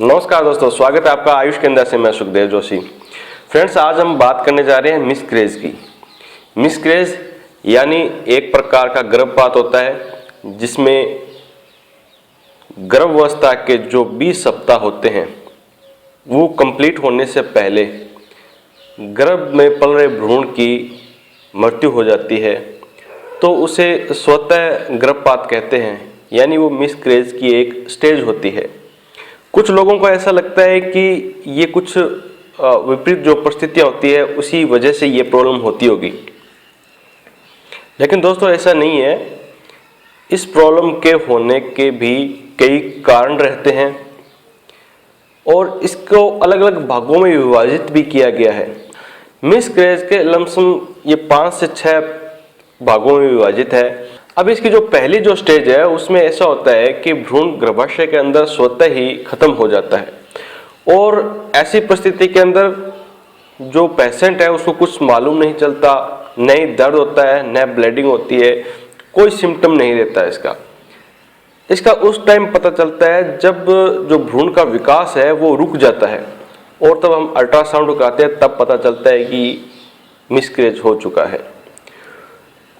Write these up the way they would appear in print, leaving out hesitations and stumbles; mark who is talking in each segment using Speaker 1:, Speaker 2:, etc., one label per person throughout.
Speaker 1: नमस्कार दोस्तों, स्वागत है आपका आयुष केंद्र से। मैं सुखदेव जोशी। फ्रेंड्स, आज हम बात करने जा रहे हैं मिसकैरेज की। मिसकैरेज यानी एक प्रकार का गर्भपात होता है जिसमें गर्भावस्था के जो 20 सप्ताह होते हैं वो कंप्लीट होने से पहले गर्भ में पल रहे भ्रूण की मृत्यु हो जाती है, तो उसे स्वतः गर्भपात कहते हैं, यानी वो मिसकैरेज की एक स्टेज होती है। कुछ लोगों को ऐसा लगता है कि ये कुछ विपरीत जो परिस्थितियां होती है उसी वजह से ये प्रॉब्लम होती होगी, लेकिन दोस्तों ऐसा नहीं है। इस प्रॉब्लम के होने के भी कई कारण रहते हैं और इसको अलग अलग भागों में विभाजित भी किया गया है। मिसकैरेज के लमसम ये 5 से 6 भागों में विभाजित है। अब इसकी जो पहली जो स्टेज है उसमें ऐसा होता है कि भ्रूण गर्भाशय के अंदर स्वतः ही खत्म हो जाता है और ऐसी परिस्थिति के अंदर जो पेशेंट है उसको कुछ मालूम नहीं चलता, न ही दर्द होता है न ब्लीडिंग होती है, कोई सिम्टम नहीं रहता है इसका उस टाइम पता चलता है जब जो भ्रूण का विकास है वो रुक जाता है और तब हम अल्ट्रासाउंड कराते हैं, तब पता चलता है कि मिसकैरेज हो चुका है।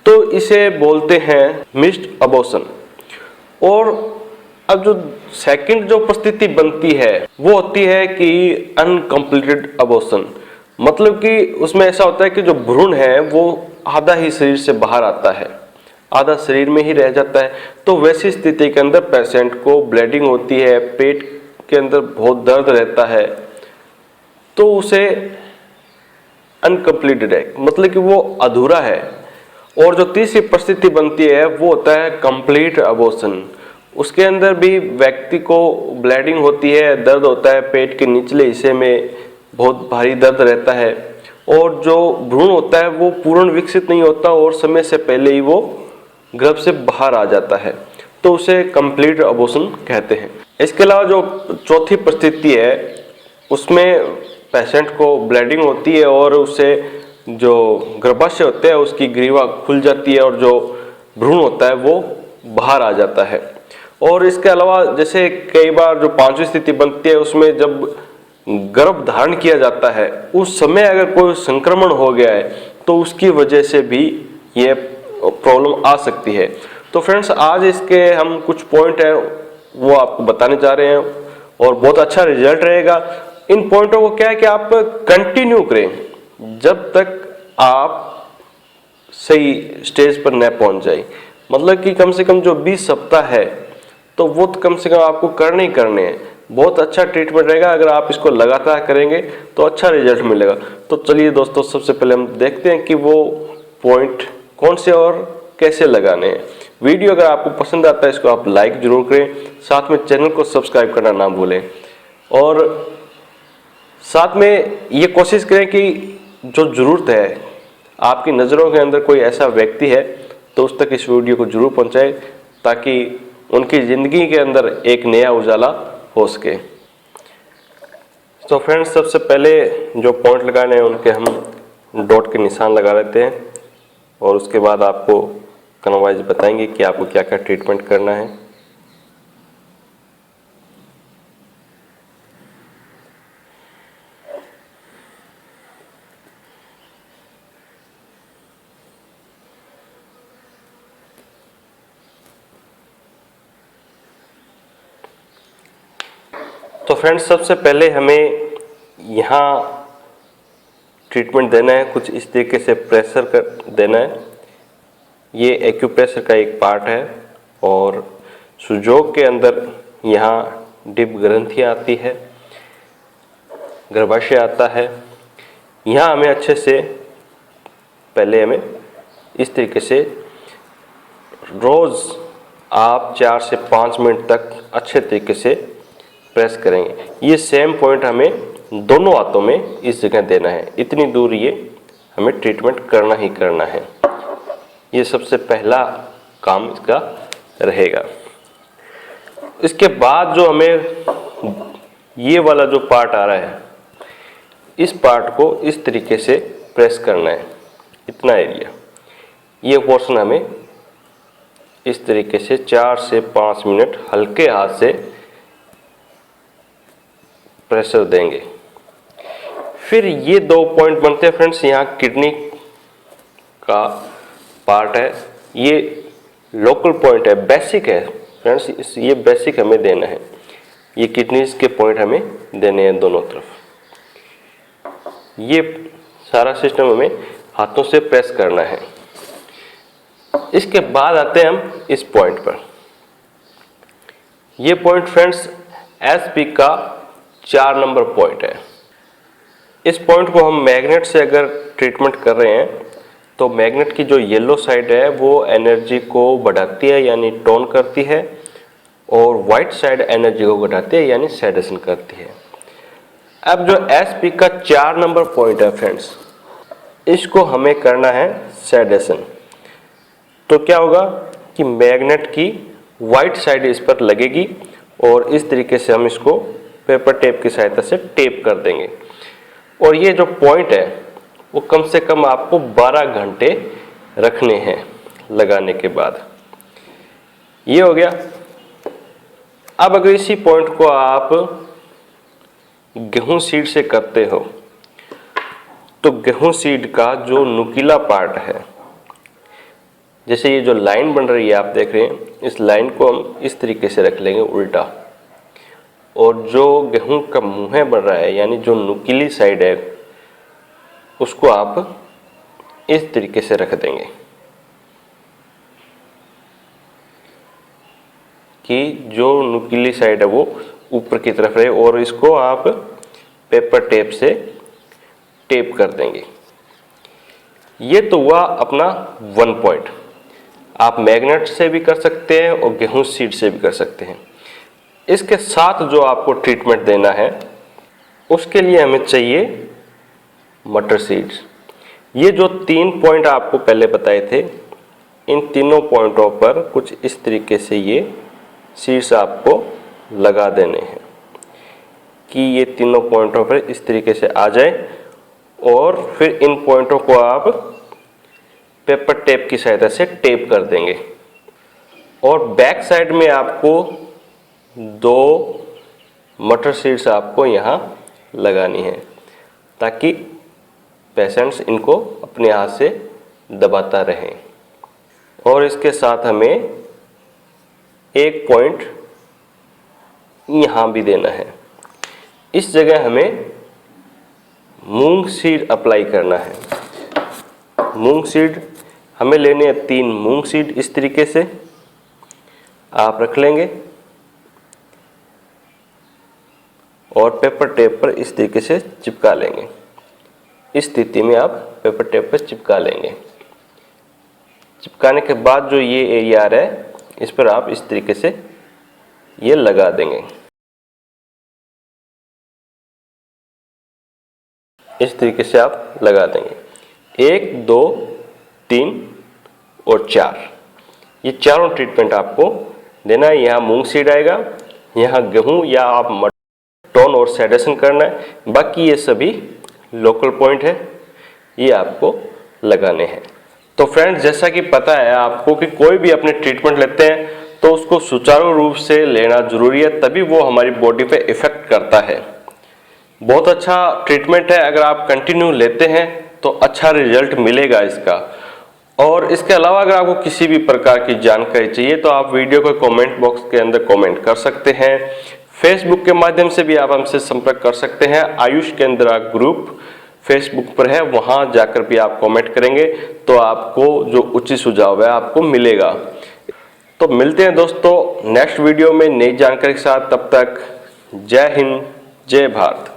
Speaker 1: तो इसे बोलते हैं मिस्ड अबॉर्शन। और अब जो सेकंड जो परिस्थिति बनती है वो होती है कि अनकम्प्लीटेड अबॉर्शन। मतलब कि उसमें ऐसा होता है कि जो भ्रूण है वो आधा ही शरीर से बाहर आता है, आधा शरीर में ही रह जाता है। तो वैसी स्थिति के अंदर पेशेंट को ब्लीडिंग होती है, पेट के अंदर बहुत दर्द रहता है, तो उसे अनकम्प्लीटेड है, मतलब कि वो अधूरा है। और जो तीसरी परिस्थिति बनती है वो होता है कंप्लीट अबॉर्शन। उसके अंदर भी व्यक्ति को ब्लीडिंग होती है, दर्द होता है, पेट के निचले हिस्से में बहुत भारी दर्द रहता है और जो भ्रूण होता है वो पूर्ण विकसित नहीं होता और समय से पहले ही वो गर्भ से बाहर आ जाता है, तो उसे कंप्लीट अबॉर्शन कहते हैं। इसके अलावा जो चौथी परिस्थिति है उसमें पेशेंट को ब्लीडिंग होती है और उसे जो गर्भाशय होता है उसकी ग्रीवा खुल जाती है और जो भ्रूण होता है वो बाहर आ जाता है। और इसके अलावा जैसे कई बार जो 5वीं स्थिति बनती है उसमें जब गर्भ धारण किया जाता है उस समय अगर कोई संक्रमण हो गया है तो उसकी वजह से भी ये प्रॉब्लम आ सकती है। तो फ्रेंड्स, आज इसके हम कुछ पॉइंट है वो आपको बताने जा रहे हैं और बहुत अच्छा रिजल्ट रहेगा। इन पॉइंटों को क्या है कि आप कंटिन्यू करें जब तक आप सही स्टेज पर न पहुंच जाए। मतलब कि कम से कम जो 20 सप्ताह है तो वो कम से कम आपको करने ही करने हैं। बहुत अच्छा ट्रीटमेंट रहेगा, अगर आप इसको लगातार करेंगे तो अच्छा रिजल्ट मिलेगा। तो चलिए दोस्तों, सबसे पहले हम देखते हैं कि वो पॉइंट कौन से और कैसे लगाने हैं। वीडियो अगर आपको पसंद आता है इसको आप लाइक जरूर करें, साथ में चैनल को सब्सक्राइब करना ना भूलें और साथ में ये कोशिश करें कि जो ज़रूरत है आपकी नज़रों के अंदर कोई ऐसा व्यक्ति है तो उस तक इस वीडियो को जरूर पहुंचाएं ताकि उनकी ज़िंदगी के अंदर एक नया उजाला हो सके। तो फ्रेंड्स, सबसे पहले जो पॉइंट लगाने हैं उनके हम डॉट के निशान लगा लेते हैं और उसके बाद आपको कनवाइज बताएंगे कि आपको क्या क्या ट्रीटमेंट करना है। तो फ्रेंड्स, सबसे पहले हमें यहाँ ट्रीटमेंट देना है, कुछ इस तरीके से प्रेशर कर देना है। ये एक्यूप्रेशर का एक पार्ट है और सुजोग के अंदर यहाँ डिप ग्रंथियाँ आती है, गर्भाशय आता है। यहाँ हमें अच्छे से पहले हमें इस तरीके से रोज़ आप 4 से 5 मिनट तक अच्छे तरीके से प्रेस करेंगे। ये सेम पॉइंट हमें दोनों हाथों में इस जगह देना है, इतनी दूर ये हमें ट्रीटमेंट करना ही करना है। ये सबसे पहला काम इसका रहेगा। इसके बाद जो हमें ये वाला जो पार्ट आ रहा है इस पार्ट को इस तरीके से प्रेस करना है, इतना एरिया। ये पोर्शन हमें इस तरीके से 4 से 5 मिनट हल्के हाथ से प्रेशर देंगे। फिर ये 2 पॉइंट बनते हैं फ्रेंड्स, यहाँ किडनी का पार्ट है, ये लोकल पॉइंट है, बेसिक है फ्रेंड्स, ये बेसिक हमें देना है, ये किडनीज के पॉइंट हमें देने हैं दोनों तरफ। ये सारा सिस्टम हमें हाथों से प्रेस करना है। इसके बाद आते हैं हम इस पॉइंट पर। ये पॉइंट फ्रेंड्स एसपी का 4 नंबर पॉइंट है। इस पॉइंट को हम मैग्नेट से अगर ट्रीटमेंट कर रहे हैं तो मैग्नेट की जो येलो साइड है वो एनर्जी को बढ़ाती है यानी टोन करती है, और वाइट साइड एनर्जी को घटाती है यानी सेडेशन करती है। अब जो एसपी का 4 नंबर पॉइंट है फ्रेंड्स, इसको हमें करना है सेडेशन। तो क्या होगा कि मैग्नेट की वाइट साइड इस पर लगेगी और इस तरीके से हम इसको पेपर टेप की सहायता से टेप कर देंगे। और ये जो पॉइंट है वो कम से कम आपको 12 घंटे रखने हैं लगाने के बाद। ये हो गया। अब अगर इसी पॉइंट को आप गेहूं सीड से करते हो तो गेहूं सीड का जो नुकीला पार्ट है, जैसे ये जो लाइन बन रही है आप देख रहे हैं, इस लाइन को हम इस तरीके से रख लेंगे उल्टा, और जो गेहूं का मुंह बन रहा है यानी जो नुकीली साइड है उसको आप इस तरीके से रख देंगे कि जो नुकीली साइड है वो ऊपर की तरफ रहे, और इसको आप पेपर टेप से टेप कर देंगे। ये तो हुआ अपना 1 पॉइंट। आप मैग्नेट से भी कर सकते हैं और गेहूं सीड से भी कर सकते हैं। इसके साथ जो आपको ट्रीटमेंट देना है उसके लिए हमें चाहिए मटर सीड्स। ये जो 3 पॉइंट आपको पहले बताए थे, इन तीनों पॉइंटों पर कुछ इस तरीके से ये सीड्स आपको लगा देने हैं कि ये तीनों पॉइंटों पर इस तरीके से आ जाए, और फिर इन पॉइंटों को आप पेपर टेप की सहायता से टेप कर देंगे। और बैक साइड में आपको 2 मटर सीड्स आपको यहाँ लगानी है ताकि पेशेंट्स इनको अपने हाथ से दबाता रहे। और इसके साथ हमें 1 पॉइंट यहाँ भी देना है। इस जगह हमें मूंग सीड अप्लाई करना है। मूंग सीड हमें लेने हैं 3 मूंग सीड, इस तरीके से आप रख लेंगे और पेपर टेप पर इस तरीके से चिपका लेंगे। इस स्थिति में आप पेपर टेप पर चिपका लेंगे। चिपकाने के बाद जो ये एरिया आ रहा है इस पर आप इस तरीके से ये लगा देंगे। इस तरीके से आप लगा देंगे। 1, 2, 3 और 4, ये चारों ट्रीटमेंट आपको देना है। यहाँ मूंग सीड आएगा, यहाँ गेहूं या आप टोन और सेडेशन करना है। बाकी ये सभी लोकल पॉइंट है, ये आपको लगाने हैं। तो फ्रेंड्स, जैसा कि पता है आपको कि कोई भी अपने ट्रीटमेंट लेते हैं तो उसको सुचारू रूप से लेना जरूरी है, तभी वो हमारी बॉडी पे इफेक्ट करता है। बहुत अच्छा ट्रीटमेंट है, अगर आप कंटिन्यू लेते हैं तो अच्छा रिजल्ट मिलेगा इसका। और इसके अलावा अगर आपको किसी भी प्रकार की जानकारी चाहिए तो आप वीडियो को कमेंट बॉक्स के अंदर कमेंट कर सकते हैं। फेसबुक के माध्यम से भी आप हमसे संपर्क कर सकते हैं। आयुष केंद्र ग्रुप फेसबुक पर है, वहां जाकर भी आप कमेंट करेंगे तो आपको जो उचित सुझाव है आपको मिलेगा। तो मिलते हैं दोस्तों नेक्स्ट वीडियो में नई जानकारी के साथ। तब तक जय हिंद, जय भारत।